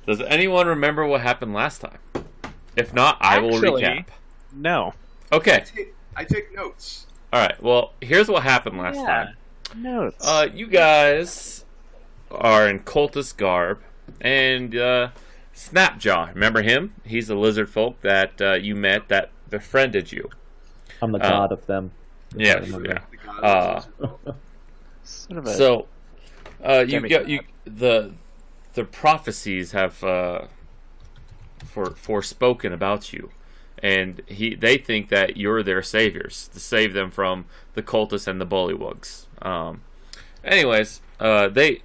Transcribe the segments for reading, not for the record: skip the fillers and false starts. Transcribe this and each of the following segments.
Does anyone remember what happened last time? If not, I will Actually, recap. no. Okay. I take notes. All right. Well, here's what happened last Yeah. time. Notes. You guys are in cultist garb, and Snapjaw, remember him? He's a lizard folk that you met that befriended you. I'm the god of them. Yes, remember. yeah. The god of Sort of a So, you demigod. the prophecies have forspoken about you, and they think that you're their saviors to save them from the cultists and the bullywugs. Anyways, they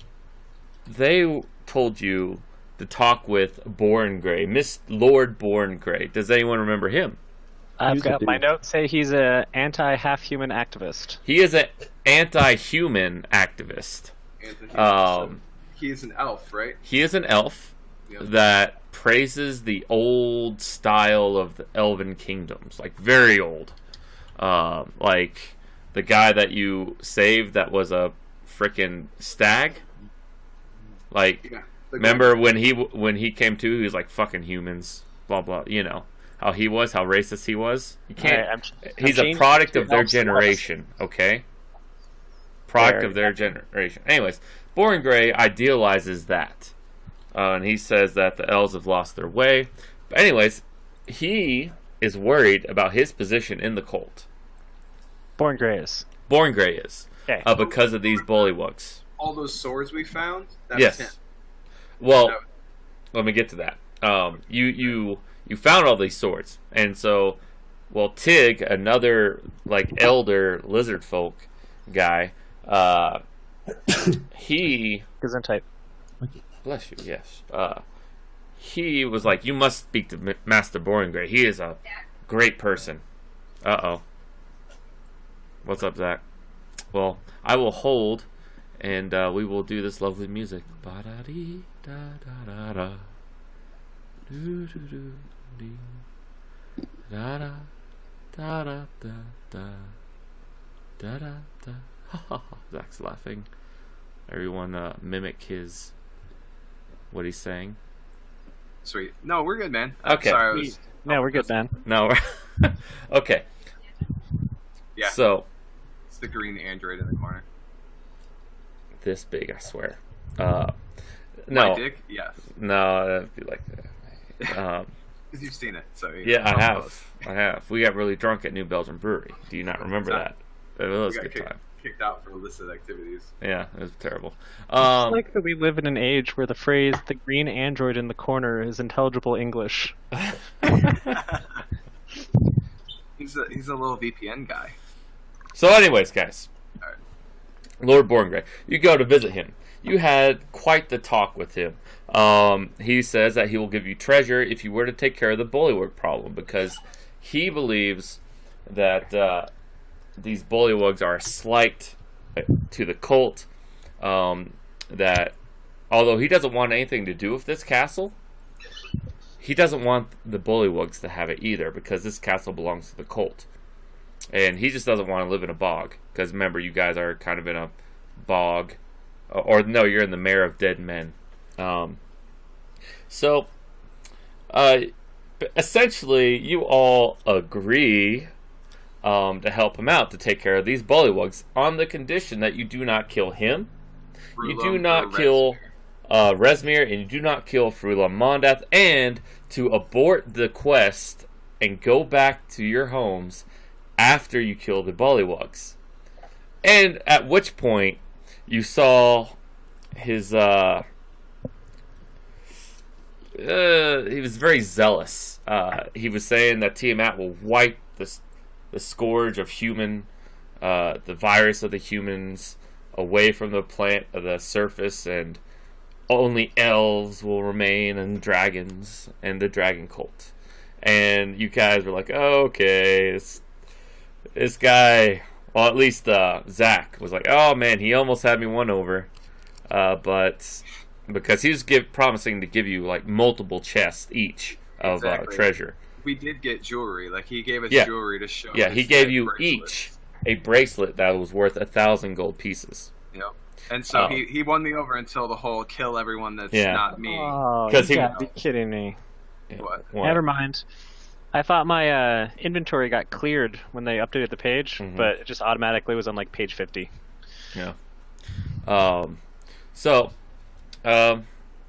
told you to talk with Borngray, Miss Lord Borngray. Does anyone remember him? I've He's a got my dude. notes say he's a anti-half-human activist. He is an anti-human activist. Anthony. He's an elf, right? He is an elf Yeah. that praises the old style of the elven kingdoms, like very old. Like the guy that you saved that was a frickin' stag. Like, Yeah. remember when he came to, he was like fucking humans, blah blah. You know how he was, how racist he was. You can't. Alright, He's I'm a changing product to of their elf celeste. generation. Okay. Product Fair, of their generation. Anyways, Borngray idealizes that. And he says that the elves have lost their way. But anyways, he is worried about his position in the cult. Borngray is. Borngray is. Okay. Because of these bullywugs. All those swords we found. That Yes. was him. Well, That- let me get to that. You found all these swords. And so, well, Tig, another, like, elder lizard folk guy, he... Gesundheit. Bless you, yes. He was like, you must speak to Master Borngray. He is a great person. Uh-oh. What's up, Zach? Well, I will hold, and we will do this lovely music. Ba-da-dee-da-da-da-da. Do-do-do-dee. Da-da. Da-da-da-da. Da-da-da. Zach's laughing. Everyone mimic what he's saying. Sweet. No, we're good, man. Okay. Sorry, I was. No, we're good, man. No. Okay. Yeah. So, It's the green android in the corner. this big, I swear. My No. dick? Yes. No, that'd be like that. Because you've seen it. So Yeah, I have. I have. We got really drunk at New Belgium Brewery. Do you not remember that? It was a We got good time. kicked out for illicit activities. Yeah, it was terrible. It's like that we live in an age where the phrase "the green android in the corner" is intelligible English. He's a little VPN guy. So, anyways, guys. Alright. Lord Borngray, you go to visit him. You had quite the talk with him. He says that he will give you treasure if you were to take care of the bullywug problem, because he believes that these bullywugs are a slight to the cult. That although he doesn't want anything to do with this castle, he doesn't want the bullywugs to have it either, because this castle belongs to the cult. And he just doesn't want to live in a bog. Because remember, you guys are kind of in a bog. Or no, you're in the Mare of Dead Men. So, essentially, you all agree to help him out, to take care of these bullywugs, on the condition that you do not kill him. You do not kill Resmir, and you do not kill Frulam Mondath, and to abort the quest and go back to your homes after you kill the bullywugs. And at which point you saw his he was very zealous. He was saying that Tiamat will wipe the scourge of human, the virus of the humans away from the surface, and only elves will remain, and dragons, and the dragon cult. And you guys were like, oh, okay, this guy, well, at least Zach was like, oh man, he almost had me won over, but because he was promising to give you like multiple chests each of Exactly. treasure. We did get jewelry. Like, he gave us jewelry to show. Yeah, us he gave that you bracelet. each a bracelet that was worth 1,000 gold pieces. Yep. And so he won me over until the whole kill everyone that's Yeah. not me. Oh, 'Cause you he- gotta be kidding me. What? Never mind. I thought my inventory got cleared when they updated the page, Mhm. but it just automatically was on like page 50. Yeah. So,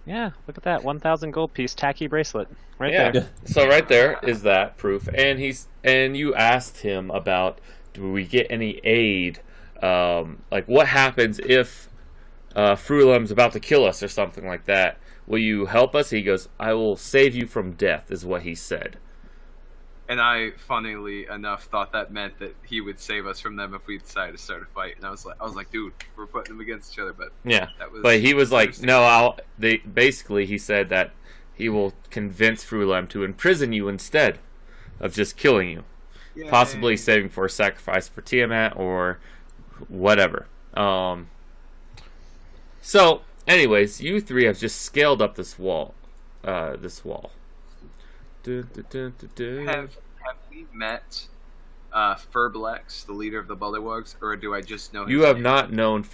Yeah, look at that 1,000 gold piece tacky bracelet right yeah. there. So right there is that proof, and you asked him about, do we get any aid? Like what happens if Frulam's about to kill us or something like that? Will you help us? He goes, I will save you from death, is what he said. And I, funnily enough, thought that meant that he would save us from them if we decided to start a fight. And I was like, dude, we're putting them against each other. But Yeah, that was. but he was like, interesting. no, basically he said that he will convince Frulam to imprison you instead of just killing you, Yay. possibly saving for a sacrifice for Tiamat or whatever. So, anyways, you three have just scaled up this wall. Have we met Furblex, the leader of the Bullywugs, or do I just know his You have name? not known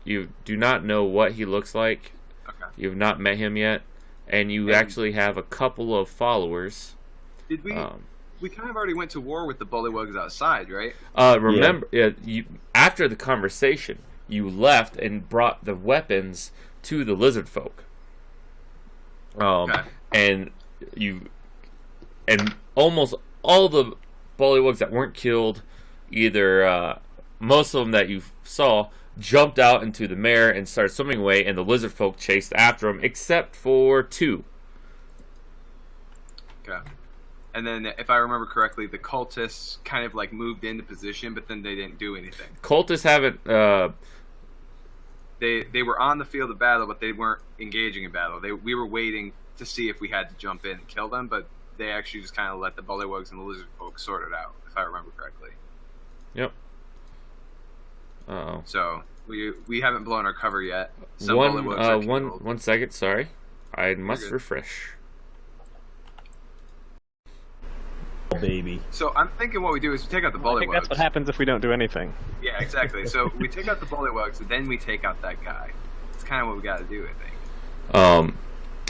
You do not know what he looks like. Okay. You have not met him yet, and you And- actually have a couple of followers. Did we? We kind of already went to war with the Bullywugs outside, right? Remember, you after the conversation, you left and brought the weapons to the lizard folk. Okay. And almost all the bullywugs that weren't killed, either most of them that you saw, jumped out into the mare and started swimming away, and the lizard folk chased after them, except for 2. Okay. And then, if I remember correctly, the cultists kind of like moved into position, but then they didn't do anything. Cultists haven't. They were on the field of battle, but they weren't engaging in battle. We were waiting to see if we had to jump in and kill them, but they actually just kind of let the Bullywugs and the lizard folk sort it out, if I remember correctly. Yep. Uh-oh. So we haven't blown our cover yet. Some Bullywugs are killed. One second. Sorry, I must good. refresh. Baby. So I'm thinking what we do is we take out the I think Bullywugs. that's what happens if we don't do anything. Yeah, exactly. So we take out the Bullywugs, and then we take out that guy. It's kind of what we got to do, I think.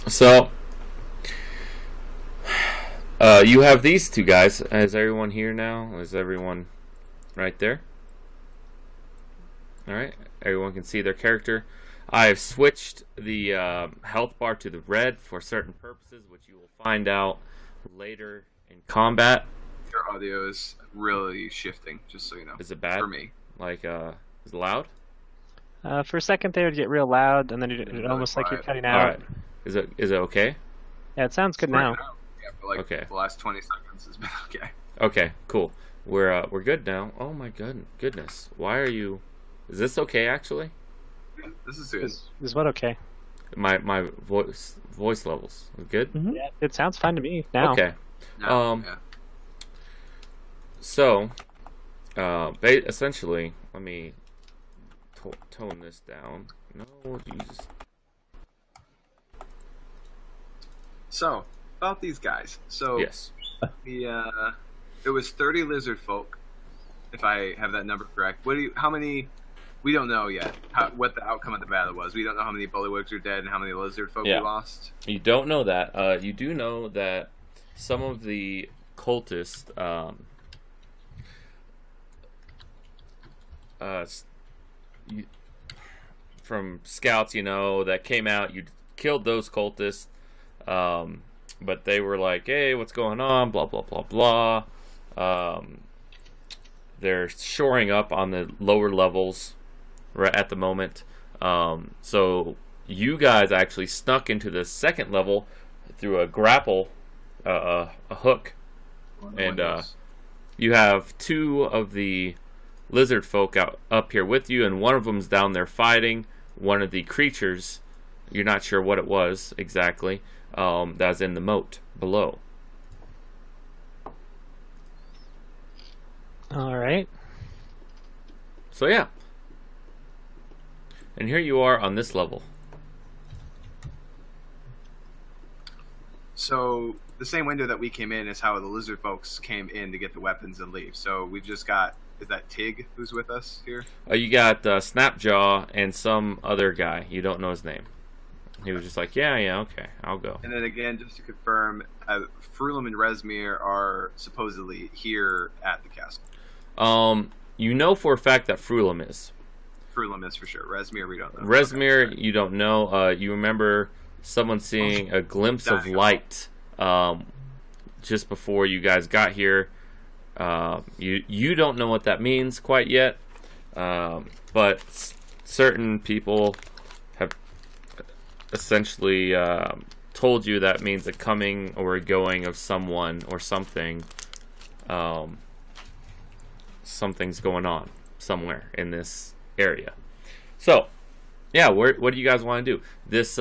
So you have these 2 guys. Is everyone here now? Is everyone right there? All right. Everyone can see their character. I have switched the health bar to the red for certain purposes, which you will find out later in combat. Your audio is really shifting, just so you know. Is it bad? For me. Like, is it loud? For a second there, it'd get real loud, and then Really it almost like you're quiet. cutting All out. right. Is it okay? Yeah, it sounds good now. Yeah, for like Okay. the last 20 seconds has been okay. Okay, cool. We're good now. Oh my goodness. Why are you? Is this okay actually? Yeah, this is good. Is what okay? My voice levels good. Yeah, it sounds fine to me now. Okay. No, yeah. So, essentially, let me tone this down. No, Jesus. So, about these guys. So, Yes. it was 30 lizard folk, if I have that number correct. How many? We don't know yet what the outcome of the battle was. We don't know how many Bullywugs are dead and how many lizard folk Yeah. we lost. You don't know that. You do know that some of the cultists, from scouts, that came out, you killed those cultists, but they were like, hey, what's going on, blah, blah, blah, blah. They're shoring up on the lower levels right at the moment. So you guys actually snuck into the second level through a grapple, a hook, and you have 2 of the lizard folk up here with you, and one of them's down there fighting one of the creatures. You're not sure what it was exactly. That's in the moat below. All right. So yeah. And here you are on this level. So the same window that we came in is how the lizard folks came in to get the weapons and leave. So we've just got Is that Tig who's with us here? You got Snapjaw and some other guy. You don't know his name. He was just like, yeah, okay, I'll go. And then again, just to confirm, Frulum and Resmir are supposedly here at the castle. You know for a fact that Frulum is. Frulum is for sure. Resmir, we don't know. Resmir, you don't know. You remember someone seeing a glimpse of light just before you guys got here. You don't know what that means quite yet, but certain people have essentially told you that means a coming or a going of someone or something. Something's going on somewhere in this area. So, yeah, what do you guys want to do? This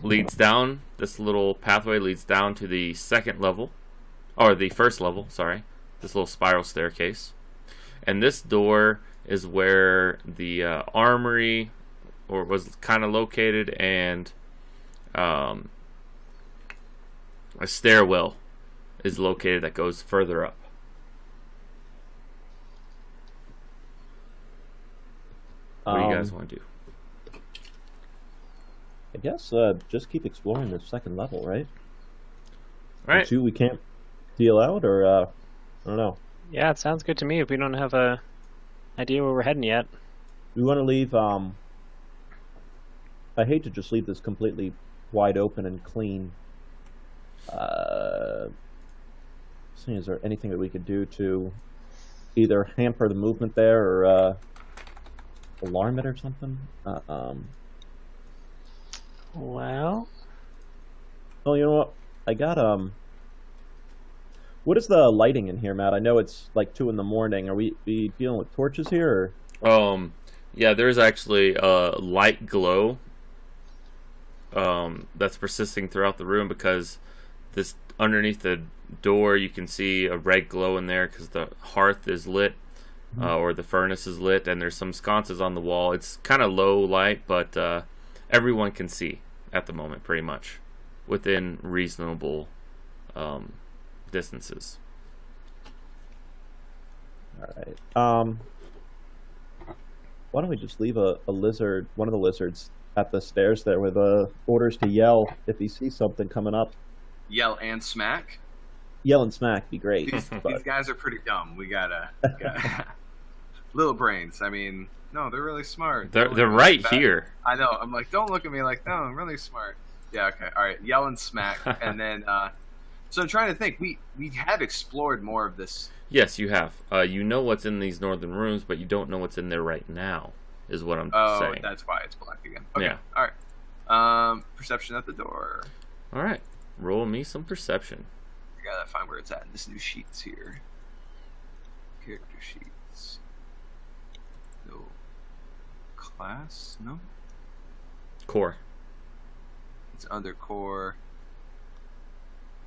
leads down. This little pathway leads down to the second level, or the first level. Sorry, this little spiral staircase, and this door is where the armory, or was kind of located, and a stairwell is located that goes further up. What do you guys want to do? I guess just keep exploring the second level, right? All right. Two we can't deal out, or I don't know. Yeah, it sounds good to me if we don't have a idea where we're heading yet. We want to leave. I hate to just leave this completely wide open and clean. Is there anything that we could do to either hamper the movement there or alarm it or something? Well, you know what? I got What is the lighting in here, Matt? I know it's like 2 in the morning. Are we dealing with torches here? Or? Yeah, there's actually a light glow that's persisting throughout the room, because this underneath the door you can see a red glow in there because the hearth is lit, or the furnace is lit, and there's some sconces on the wall. It's kind of low light, but everyone can see at the moment, pretty much within reasonable distances. All right. Why don't we just leave a lizard, one of the lizards, at the stairs there with orders to yell if he sees something coming up. Yell and smack. Yell and smack be great. These guys are pretty dumb. We gotta little brains. I mean, no, they're really smart. They're right here. I know. I'm like, don't look at me like, no, I'm really smart. Yeah, okay, all right. Yell and smack, and then. So I'm trying to think. We have explored more of this. Yes, you have. You know what's in these northern rooms, but you don't know what's in there right now, is what I'm saying. Oh, that's why it's black again. Okay. Yeah. All right. Perception at the door. All right. Roll me some perception. I gotta find where it's at in this new sheets here. Character sheets. No. Class? No. Core. It's under core.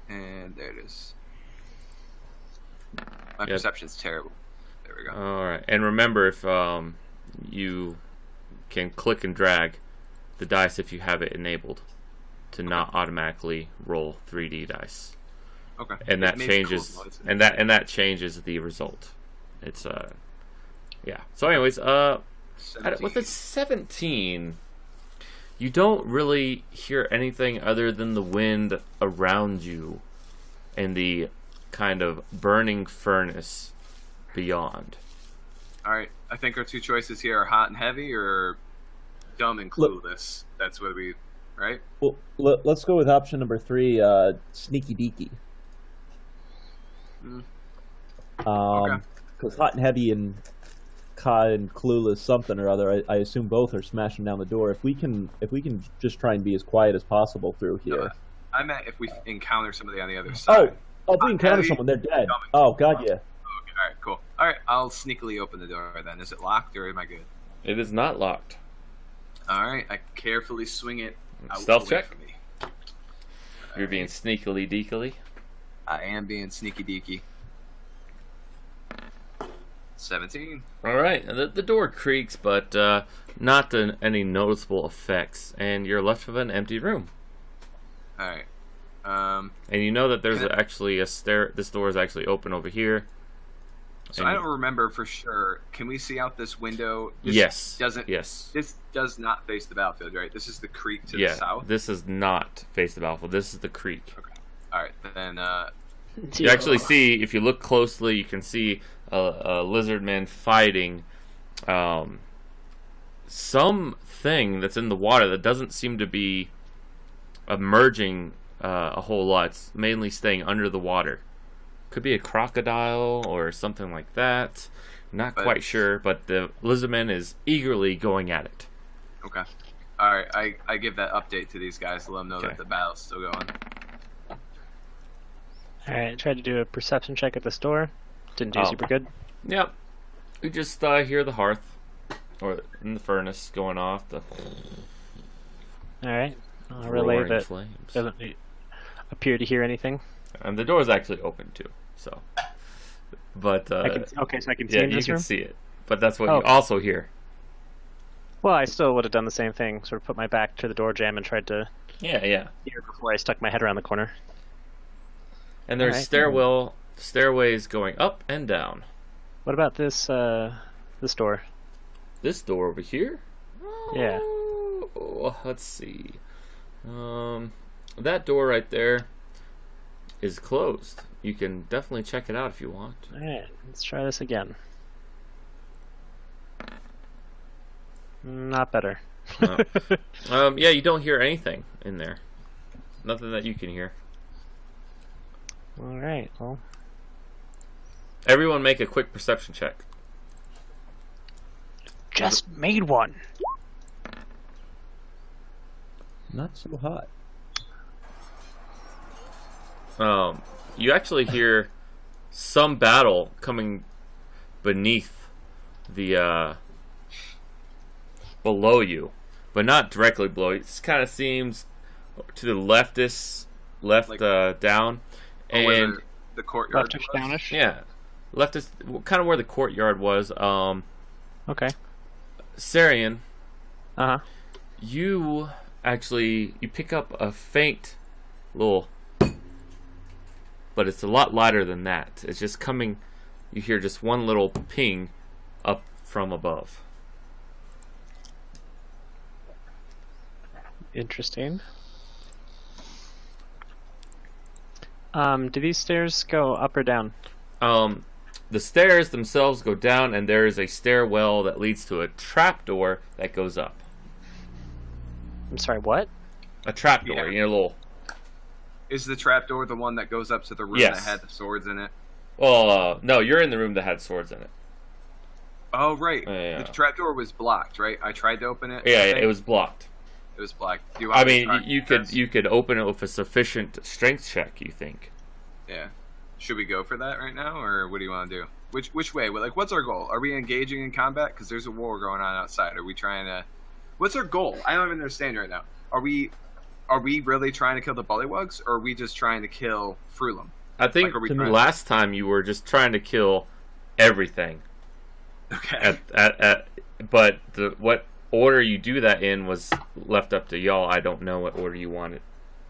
And there it is. My perception's terrible. There we go. All right. And remember, if you can click and drag the dice if you have it enabled to not automatically roll 3D dice. Okay. And that changes cool and that changes the result. It's yeah. So anyways, with a 17, you don't really hear anything other than the wind around you and the kind of burning furnace beyond. All right. I think our two choices here are hot and heavy or dumb and clueless. That's what we, right? Well, let's go with option number 3, sneaky deaky. Okay. Because hot and heavy and clueless something or other, I assume both are smashing down the door. If we can just try and be as quiet as possible through here. I meant if we encounter somebody on the other side. If we encounter someone, they're dead. Oh, God, yeah. Okay, all right, cool. All right, I'll sneakily open the door then. Is it locked or am I good? It is not locked. All right, I carefully swing it out Stealth away check? from me. You're being sneakily deakily. I am being sneaky deaky. 17. All right, the door creaks, but not any noticeable effects, and you're left with an empty room. All right. And you know that there's actually a stair. This door is actually open over here. So I don't remember for sure. Can we see out this window? This Yes. Doesn't. Yes. This does not face the battlefield, right? This is the creek to the Yeah. south. This is not face the battlefield. This is the creek. Okay. All right. Then. You actually see, if you look closely, you can see a lizard man fighting something that's in the water that doesn't seem to be emerging a whole lot. It's mainly staying under the water. Could be a crocodile or something like that. Not quite sure, but the lizardman is eagerly going at it. Okay. All right. I give that update to these guys to let them know that the battle's still going. Alright, tried to do a perception check at this door. Didn't do super good. Yep. You just hear the hearth or in the furnace going off. The Alright. I'll relay roaring that flames. doesn't appear to hear anything. And the door is actually open too. So, but So I can see yeah, in you this can room? see it. But that's what Oh. you also hear. Well, I still would have done the same thing. Sort of put my back to the door jamb and tried to Yeah. hear before I stuck my head around the corner. And there's Alright. stairways going up and down. What about this door? This door over here? Yeah. Oh, let's see. That door right there is closed. You can definitely check it out if you want. Alright, let's try this again. Not better. No. Yeah, you don't hear anything in there. Nothing that you can hear. Alright, well. Everyone make a quick perception check. Just made one. Not so hot. You actually hear some battle coming beneath the below you, but not directly below you. It kind of seems to the left down, and the courtyard. Leftish downish? yeah, left is kind of where the courtyard was. Okay. Sarian, Uh-huh. you pick up a faint little, but it's a lot lighter than that. It's just coming. You hear just one little ping up from above. Interesting. Do these stairs go up or down? The stairs themselves go down, and there is a stairwell that leads to a trapdoor that goes up. I'm sorry, what? A trapdoor, Yeah. you know, a little. Is the trapdoor the one that goes up to the room Yes. that had the swords in it? Well, no, you're in the room that had swords in it. Oh, right. Yeah. The trapdoor was blocked, right? I tried to open it. Yeah, I think. it was blocked. It was blocked. Do you I want me to mean, try this? you could open it with a sufficient strength check. You think? Yeah. Should we go for that right now, or what do you want to do? Which way? Like, what's our goal? Are we engaging in combat? Because there's a war going on outside. Are we trying to? What's our goal? I don't even understand right now. Are we really trying to kill the bullywugs, or are we just trying to kill Frulum? I think Like, are we trying- last time you were just trying to kill everything. Okay. But what order you do that in was left up to y'all. I don't know what order you wanted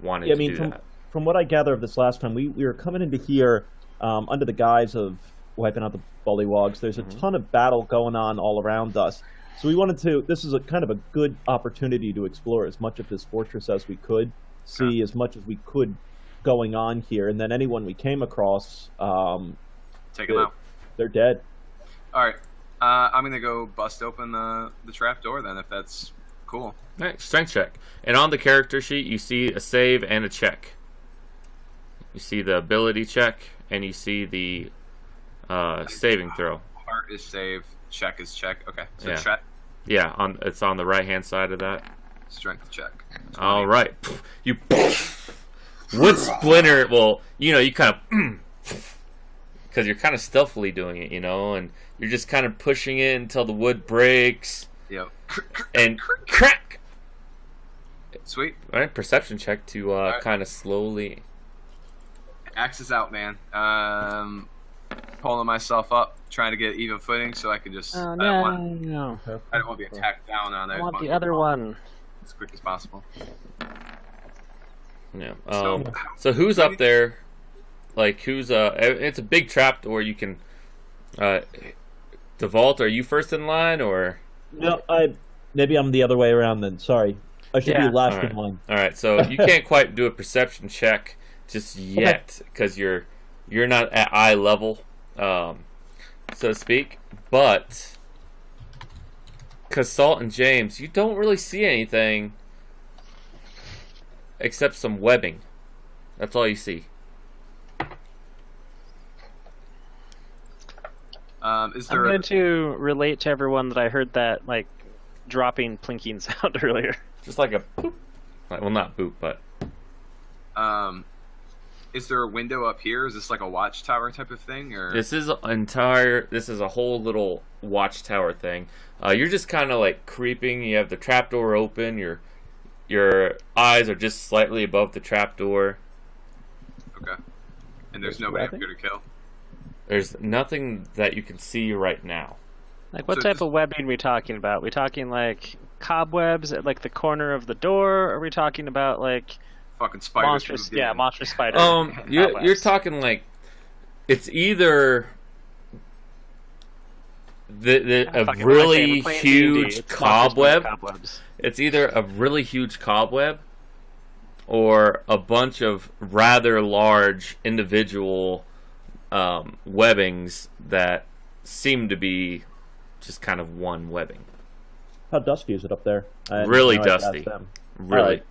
Yeah, I mean, to do that. from what I gather of this last time, we were coming into here under the guise of wiping out the bullywugs. There's a ton of battle going on all around us. So we wanted to, this is a kind of a good opportunity to explore as much of this fortress as we could, see as much as we could going on here, and then anyone we came across, Take them out. they're dead. All right. I'm gonna go bust open the trap door then, if that's cool. All right, strength check. And on the character sheet, you see a save and a check. You see the ability check, and you see the saving throw. Heart is save. Check is check. Okay. So Yeah. check. Yeah, it's on the right-hand side of that. Strength check. 20. All right. You wood splinter. Well, you kind of because you're kind of stealthily doing it, and you're just kind of pushing it until the wood breaks Yep. and crack. Sweet. All right, perception check to right. kind of slowly. Axe is out, man. Pulling myself up, trying to get even footing, so I can just. Oh, I no. don't want to be attacked down on. I want the other one. as quick as possible. Yeah. So- So who's up there? Like who's it's a big trap door. You can Uh, DeVault, are you first in line or? No, maybe I'm the other way around then. Sorry, I should Yeah. be last All right. in line. All right, so you can't quite do a perception check just yet because you're not at eye level, so to speak. But Salt and James, you don't really see anything except some webbing. That's all you see. Is I'm there? going to relate to everyone that I heard that like dropping plinking sound earlier. Just like a boop. Well, not boop, but Is there a window up here? Is this like a watchtower type of thing, or this is a whole little watchtower thing. You're just kind of like creeping. You have the trapdoor open. Your eyes are just slightly above the trapdoor. okay? And there's nobody up here to kill. There's nothing that you can see right now. Like, what So type just- of webbing are we talking about? We talking like cobwebs at like the corner of the door? Or are we talking about like Fucking spiders. monstrous? moved in. Yeah, monstrous spider. You're cobwebs. talking like it's either a Fucking really we're playing D&D. huge It's monstrous spider cobweb. cobwebs. It's either a really huge cobweb or a bunch of rather large individual webbings that seem to be just kind of one webbing. How dusty is it up there? Really Now I can ask dusty. them. Really. Alright.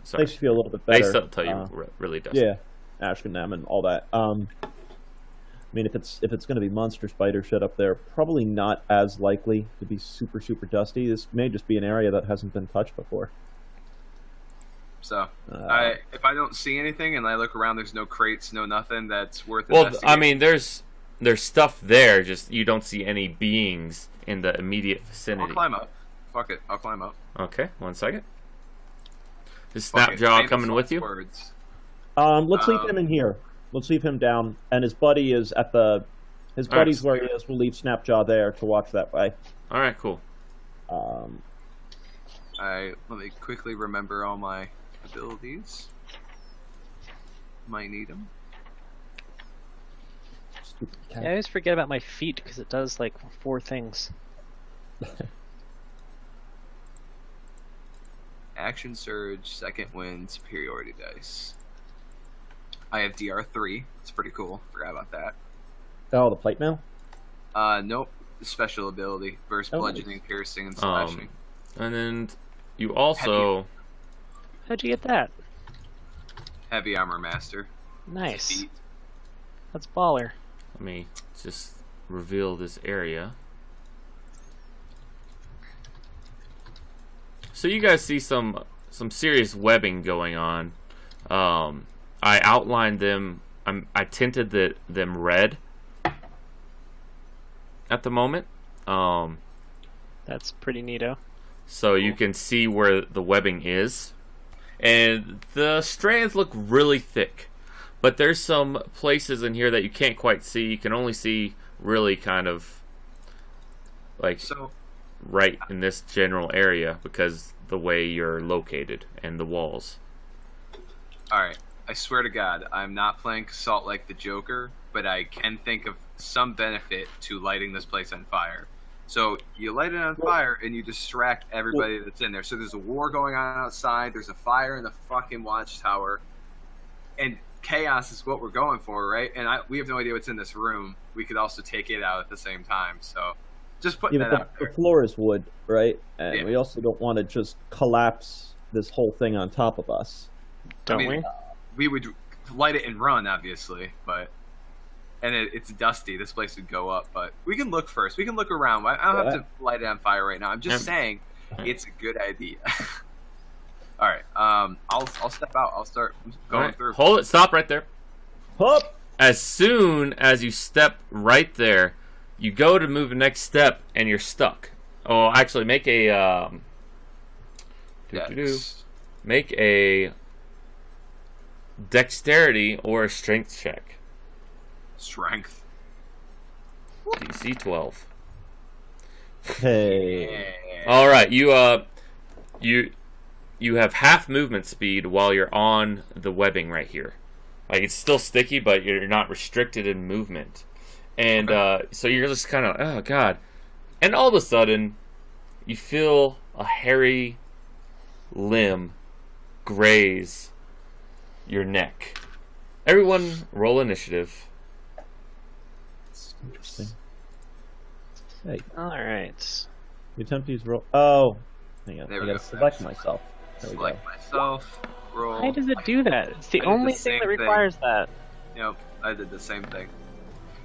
Sorry. Makes you feel a little bit They better. still tell you really dusty. Yeah, asking them and all that. I mean, if it's going to be monster spider shit up there, probably not as likely to be super dusty. This may just be an area that hasn't been touched before. So, Uh, if I don't see anything and I look around, there's no crates, no nothing that's worth. Well, I investigating. mean, there's stuff there. Just you don't see any beings in the immediate I'll vicinity. climb up. Fuck it, I'll climb up. Okay, 1 second. Is Fuck it, Snapjaw famous coming with last you? Words. Let's leave him in here. Let's leave him down, and his buddy is at the. His All right. buddy's where he is. We'll leave Snapjaw there to watch that way. All right, cool. Let me quickly remember all my abilities. Might need them. Stupid Yeah, I cat. always forget about my feet because it does like 4 things. Action surge, second wind, superiority dice. I have DR3. It's pretty cool. Forgot about that. Oh, the plate mail. Nope. Special ability versus Oh, bludgeoning, piercing, and slashing. And then you also How'd you get that? Heavy armor master. Nice. Feet. That's baller. let me just reveal this area. So you guys see some serious webbing going on. I outlined them. I tinted them red at the moment. That's pretty neato. So you can see where the webbing is. And the strands look really thick. But there's some places in here that you can't quite see. You can only see really kind of like So, right in this general area because the way you're located and the walls. alright. I swear to God, I'm not playing Salt like the Joker, but I can think of some benefit to lighting this place on fire. So you light it on fire and you distract everybody that's in there. So there's a war going on outside. There's a fire in the fucking watchtower, and chaos is what we're going for, right? And we have no idea what's in this room. We could also take it out at the same time. So just putting Yeah, that but out the there. floor is wood, right? And Yeah. we also don't want to just collapse this whole thing on top of us. Don't mean, we? We would light it and run, obviously, but it's dusty. This place would go up, but we can look first. We can look around. I don't have to light it on fire right now. I'm just saying it's a good idea. All right. I'll step out. I'll start going Alright, through. hold it. Stop right there. Hup! As soon as you step right there, you go to move the next step and you're stuck. Oh, actually, make a Yes. make a dexterity or a strength check. Strength. DC 12. Hey. Yeah. All right, you have half movement speed while you're on the webbing right here. Like it's still sticky, but you're not restricted in movement. And so you're just kind of, oh god. And all of a sudden, you feel a hairy limb graze your neck. Everyone, roll initiative. Interesting. Hey, All right. you attempt to use roll. Oh, hang on. There I we gotta go. select myself. There we go. Select myself. Roll. Why does it do that? It's the I did only the thing same that thing. requires that. Yep, I did the same thing.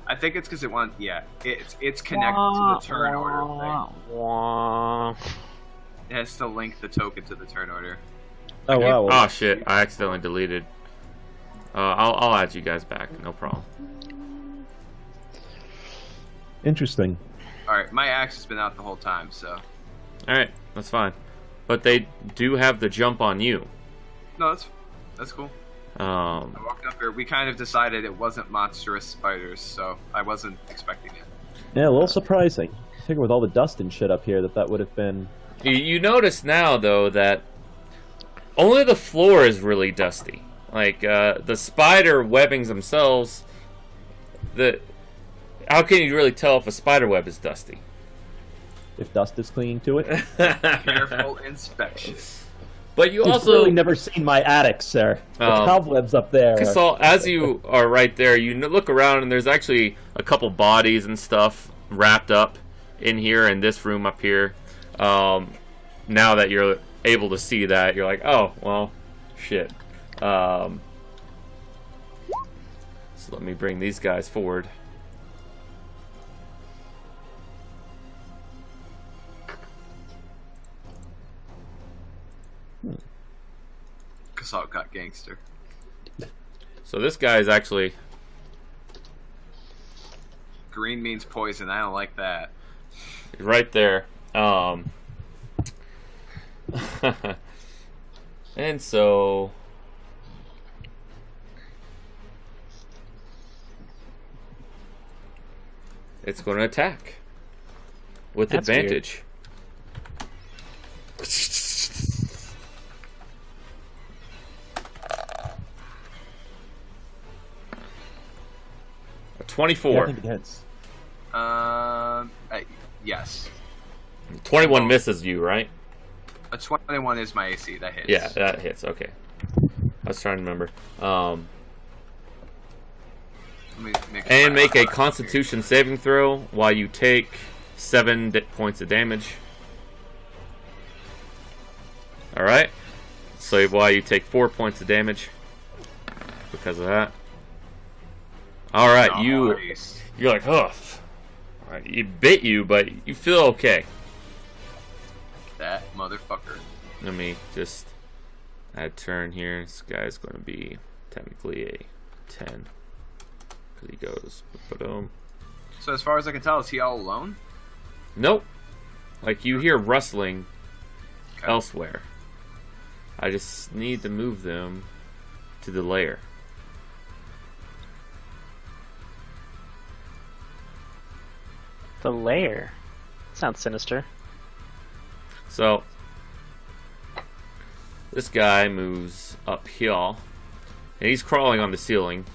I think it's because it wants. Yeah, it's connected to the turn order thing. Wah. It has to link the token to the turn order. Oh wow. well, Oh shit! I accidentally deleted. I'll add you guys back. No problem. Interesting. All right, my axe has been out the whole time, so All right, that's fine. But they do have the jump on you. no, that's cool. I Um, walked up here. We kind of decided it wasn't monstrous spiders, so I wasn't expecting it. Yeah, a little surprising. I figure with all the dust and shit up here that would have been. you notice now though that only the floor is really dusty. Like the spider webbings themselves. How can you really tell if a spider web is dusty? If dust is clinging to it. Careful inspection. But you You've also really never seen my attic, sir. The cobwebs up there. So as you are right there, you look around and there's actually a couple bodies and stuff wrapped up in here in this room up here. Now that you're able to see that, you're like, oh, well, shit. So let me bring these guys forward. Casalt got gangster. So this guy is actually... Green means poison. I don't like that. right there. And so it's going to attack with That's advantage. A Yeah, I 24. think it hits. Yes. 21 misses you, right? A 21 is my AC. That hits. Yeah, that hits. Okay. I was trying to remember. Let me And make a Constitution saving throw while you take 7 points of damage. All right. So while you take 4 points of damage because of that. All right, Nice. you're like, oh, all right, you bit you, but you feel okay. That motherfucker. Let me just add turn here. This guy's going to be technically a 10 because he goes. Ba-dum. So as far as I can tell, is he all alone? Nope. Like you hear rustling Okay. elsewhere. I just need to move them to the lair. The lair. Sounds sinister. So this guy moves up here, and he's crawling on the ceiling.